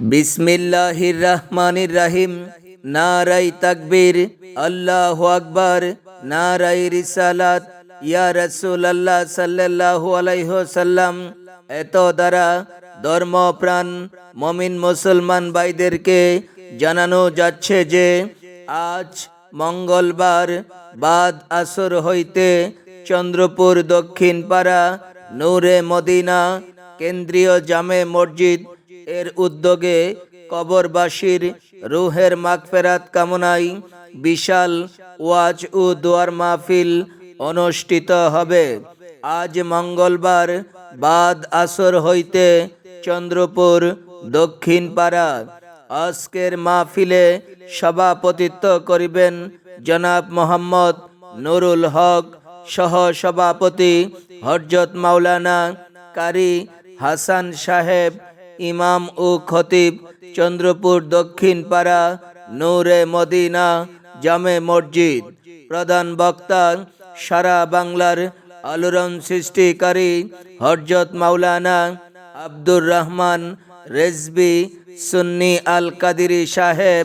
বিসমিল্লাহির রহমানির রহিম। নারাই তাকবীর, আল্লাহু আকবার, নারাই রিসালাত, ইয়া রাসূলুল্লাহ সাল্লাল্লাহু আলাইহি ওয়াসাল্লাম। এত দ্বারা ধর্মপ্রাণ মুমিন মুসলমান ভাইদেরকে জানানো যাচ্ছে যে আজ মঙ্গলবার বাদ আসর হইতে চন্দ্রপুর দক্ষিণ পাড়া নূরে মদিনা কেন্দ্রীয় জামে মসজিদ এর উদ্যোগে কবরবাসীর রুহের মাগফিরাত কামনায় বিশাল ওয়াজ ও দোয়ার মাহফিল অনুষ্ঠিত হবে। আজ মঙ্গলবার বাদ আসর হইতে চন্দ্রপুর দক্ষিণ পাড়া। আজকের মাহফিলে সভাপতিত্ব করিবেন জনাব মোহাম্মদ নুরুল হক, সহ সভাপতি হযরত মাওলানা কারি হাসান সাহেব, ইমাম ও খতিব চন্দ্রপুর দক্ষিণ পাড়া নূরে মদিনা জামে মসজিদ। প্রধান বক্তা সারা বাংলার আলোড়ন সৃষ্টিকারী হযরত মাওলানা আব্দুর রহমান রেজবি সুন্নি আল কাদিরি সাহেব,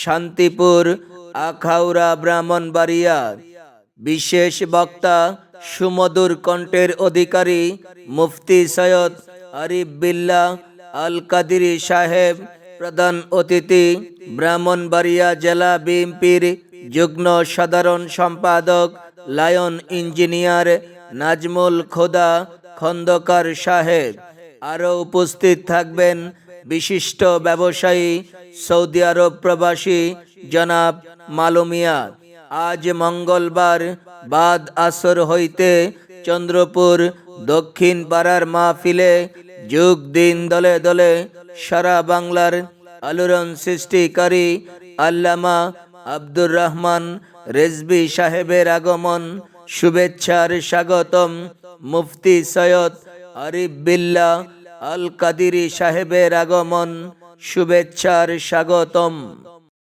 শান্তিপুর আখাউড়া ব্রাহ্মণবাড়িয়া। বিশেষ বক্তা সুমধুর কণ্ঠের অধিকারী মুফতি সৈয়দ আরিফ বিল্লাহ আল কাদিরি সাহেব। প্রধান অতিথি ব্রাহ্মণবাড়িয়া জেলা বিএনপির যুগ্ম সাধারণ সম্পাদক লায়ন ইঞ্জিনিয়ার নাজমুল খোদা খন্দকার সাহেব। আরও উপস্থিত থাকবেন বিশিষ্ট ব্যবসায়ী সৌদি আরব প্রবাসী জনাব মালুমিয়া। আজ মঙ্গলবার বাদ আসর হইতে চন্দ্রপুর দক্ষিণ পাড়ার মাহফিলে যোগ দিন দলে দলে সারা বাংলার আলোড়ন সৃষ্টিকারী আল্লামা আব্দুর রহমান রেজবি সাহেবের আগমন। শুভেচ্ছার স্বাগতম মুফতি সৈয়দ আরিফ বিল্লাহ আল কাদিরি সাহেবের আগমন। শুভেচ্ছার স্বাগতম।